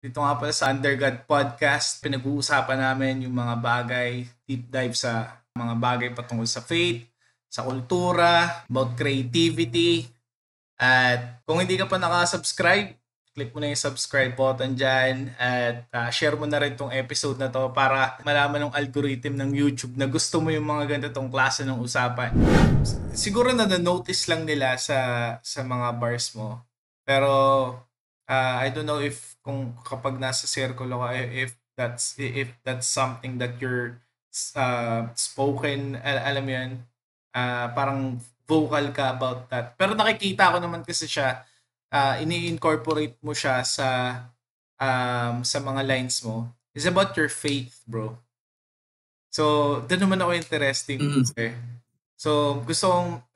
Dito nga pala sa Undergod Podcast, pinag-uusapan namin yung mga bagay, deep dive sa mga bagay patungkol sa faith, sa kultura, about creativity. At kung hindi ka pa nakasubscribe, click mo na yung subscribe button dyan at share mo na rin tong episode na to para malaman ng algorithm ng YouTube na gusto mo yung mga ganitong klase ng usapan. Siguro na notice lang nila sa mga bars mo. Pero I don't know if kung kapag nasa circle ka, if that's something that you're spoken, alam mo yun, parang vocal ka about that. Pero nakikita ko naman kasi siya, ini-incorporate mo siya sa mga lines mo. It's about your faith, bro. So, doon naman ako interesting. Eh. So, gusto kong,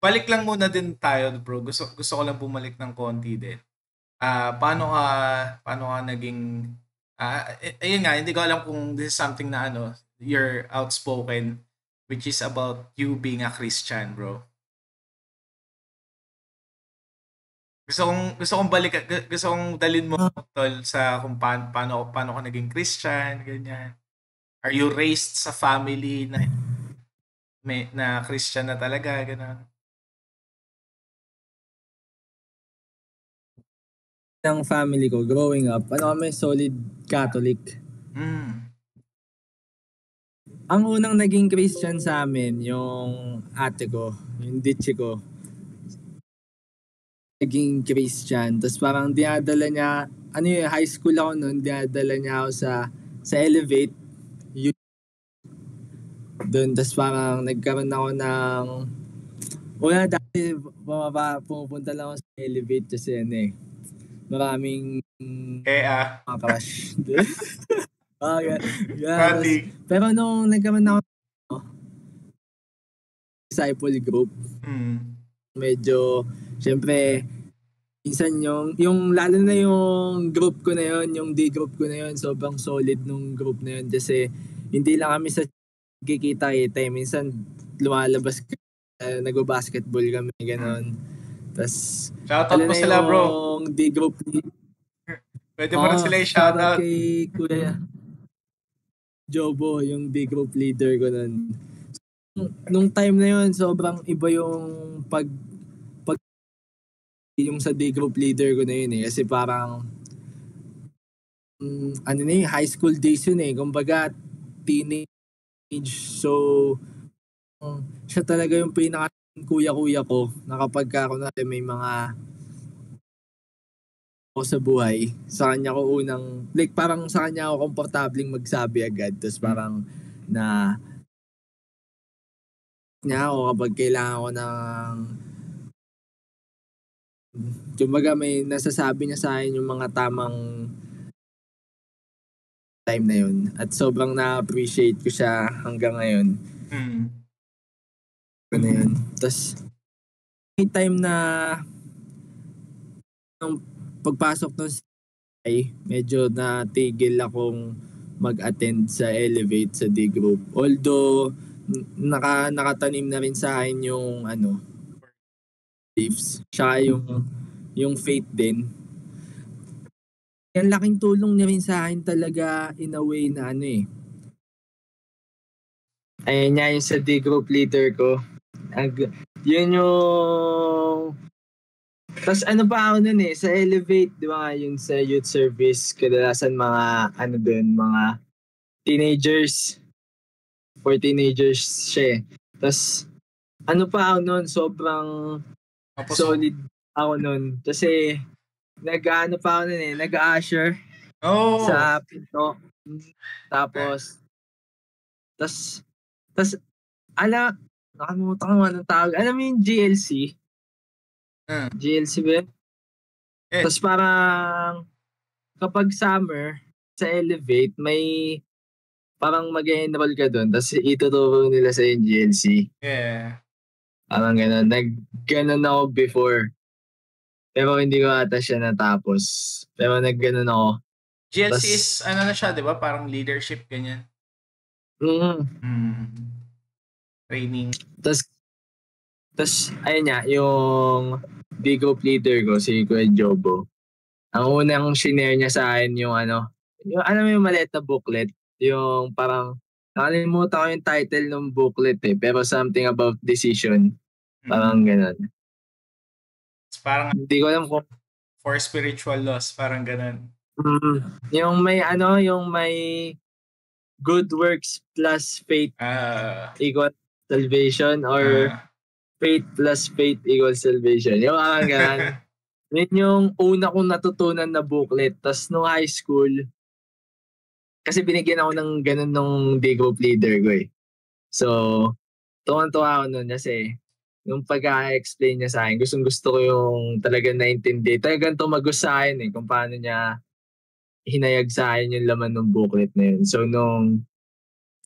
balik lang muna din tayo, bro. Gusto ko lang bumalik ng konti din. Paano ka naging, ayun nga, hindi ko alam kung this is something na you're outspoken, which is about you being a Christian, bro. Gusto kong dalhin mo tol sa kung paano ka naging Christian, ganyan. Are you raised sa family na Christian na talaga, ganun? Ng family ko growing up, kami solid Catholic. Ang unang naging Christian sa amin, yung ate ko, yung ditchi ko, naging Christian. Tapos parang dinadala niya, high school ako noon, dinadala niya ako sa Elevate. Doon, tapos parang nagkaroon ako ng, dati pupunta lang ako sa Elevate kasi maraming mga crush. Pero nung nagkaroon ako disciple group, medyo, syempre, minsan yung lalo na yung group ko na yun, yung D group ko na yun, sobrang solid nung group na yun kasi hindi lang kami sa kikita-kita. Minsan lumalabas nagbo-basketball kami, gano'n. Tapos, Shoutout mo sila, bro. Yung D group. Pwede mo rin sila i-shoutout. Kay Kuya Jobo, yung D group leader ko nun. Nung time na yun, sobrang iba yung yung sa D group leader ko na yun kasi parang high school days yun kumbaga teenage, so siya talaga yung pinaka kuya-kuya ko na kapag ako na may mga ako sa buhay, sa kanya ko unang, parang sa kanya ako komportabling magsabi agad, tapos parang na niya ako kapag kailangan ko ng kumbaga may nasasabi niya sa akin yung mga tamang time na yun. At sobrang na-appreciate ko siya hanggang ngayon. Ano yun. Tapos, may time na nung pagpasok ng medyo natigil akong mag-attend sa Elevate sa D group. Although, nakatanim na rin sa akin yung beliefs. Tsaka yung faith din. Yan laking tulong niya rin sa akin talaga in a way na Ayan nga yung sa D group leader ko. Yun yung... Tapos pa ako nun sa Elevate, di ba yung sa youth service, kadalasan mga mga teenagers. For teenagers siya Tapos pa ako nun, sobrang solid ako nun. Kasi nag-ano pa ako nun nag-usher sa pinto. Tapos nakalimutan ko anong tawag. Alam mo yung GLC? GLC ba? Tapos parang kapag summer sa Elevate, may parang mag-enroll ka doon, tapos ituturo nila sa yung GLC. Yeah. Parang gano'n. Nag-ganon ako before. Pero hindi ko ata siya natapos. Pero nag-ganon ako. GLC is, na siya, di ba? Parang leadership, ganyan. Training. Tapos, ayun nga, yung D group leader ko, si Kuya Jobo. Ang unang shinare niya sa akin yung yung alam mo yung maliit na booklet, yung parang nakalimutan ko yung title ng booklet pero something about decision. Parang ganun. It's parang Hindi ko alam kung for spiritual laws, parang ganun. yung may good works plus faith equals salvation or faith plus faith equals salvation. Yung parang ganun. Yun yung una kong natutunan na booklet. Tapos nung high school, kasi binigyan ako ng ganun nung day group leader ko eh. So, tuwan-tuwa ako nun kasi yung pag-explain niya sa akin, gustong-gusto ko yung talagang naintindi. Talagang tumagus sa akin kung paano niya hinayag sa akin yung laman ng booklet na yun. So, nung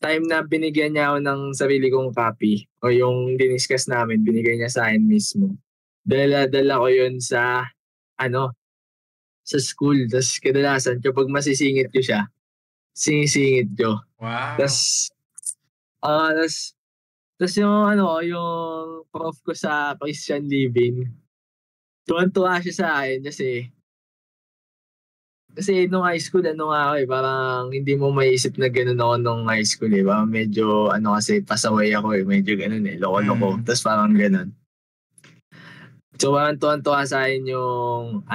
time na binigyan niya ako ng sarili kong copy o yung diniscuss namin, binigay niya sa akin mismo. Dala ko yun sa sa school. Tapos kadalasan kapag masisingit ko siya, sinisingit ko. Wow. Tapos yung yung prof ko sa Christian Living, tuwan-tuwa siya sa akin kasi nung high school parang hindi mo maiisip na gano'n ako nung high school parang medyo kasi pasaway ako medyo gano'n loko-loko. Tapos parang gano'n. So, parang tuwan-tuwa sa akin yung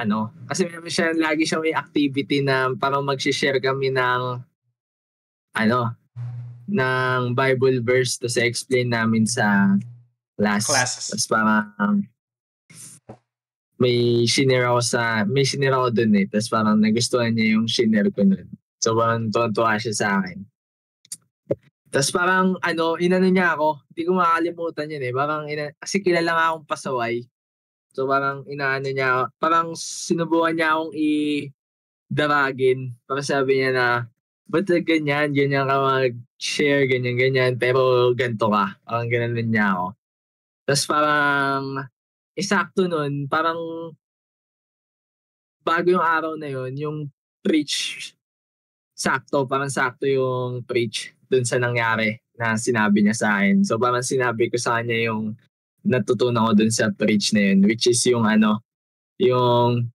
kasi lagi siya may activity na parang mag-share kami ng ng Bible verse to explain namin sa Classes. Tapos parang may shinare ako dun Tapos parang nagustuhan niya yung shinare ko nun. So, parang tuwan-tuwa siya sa akin. Tapos parang inano niya ako. Hindi ko makakalimutan yun Parang kasi kilala nga akong pasaway. So parang inaano niya, parang sinubukan niya akong i-daragin. Parang sabi niya na, ba't ganyan ka mag-share, ganyan, pero ganito ka. Parang gananin niya ako. Tapos parang, eksakto nun, parang bago yung araw na yun, yung preach, parang sakto yung preach dun sa nangyari na sinabi niya sa akin. So parang sinabi ko sa kanya yung natutunan ko dun sa preach na yun, which is yung yung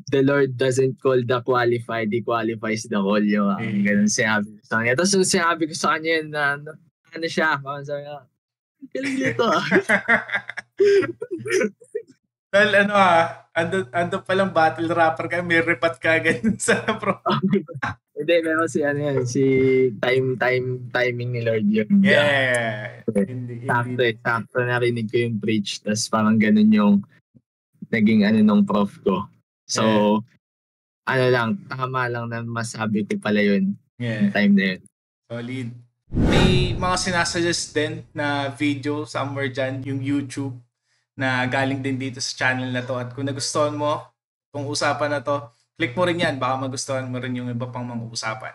the Lord doesn't call the qualified, He qualifies the call. Yung ganun sinabi ko sa kanya. Tapos sinabi ko sa kanya yun na siya, parang sabi niya, galing nito Well, ando palang battle rapper ka, may repat ka ganun sa pro. Hindi, pero si timing ni Lord yun. Yeah. Sakto narinig ko yung preach, tapos parang ganun yung naging nung prof ko. So, tama lang na masabi ko pala yun. Yung time na yun. Solid. May mga sinasuggest din na video somewhere dyan, yung YouTube, na galing din dito sa channel na to. At kung nagustuhan mo itong usapan na to, click mo rin yan. Baka magustuhan mo rin yung iba pang mga usapan.